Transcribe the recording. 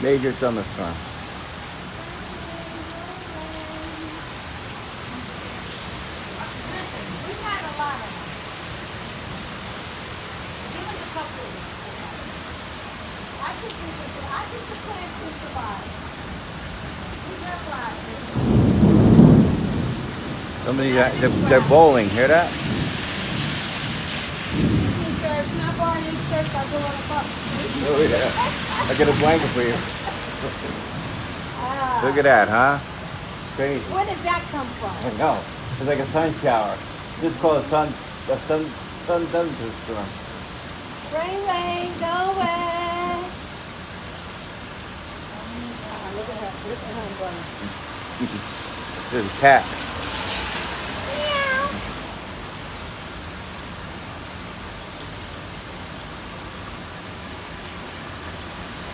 Major thunderstorm. Listen, we've had a lot of them. Give us a couple of them. I think the plants can survive. We've had a lot of them. Somebody, they're bowling. Hear that? Can I borrow these shirts? I'll go on a bus. Oh yeah. I got a blanket for you. Look at that, huh? Crazy. Where did that come from? I know. It's like a sun shower. This is called a sun thunderstorm. Rain, rain, go away. Look at her. Look at her, brother. This is a cat.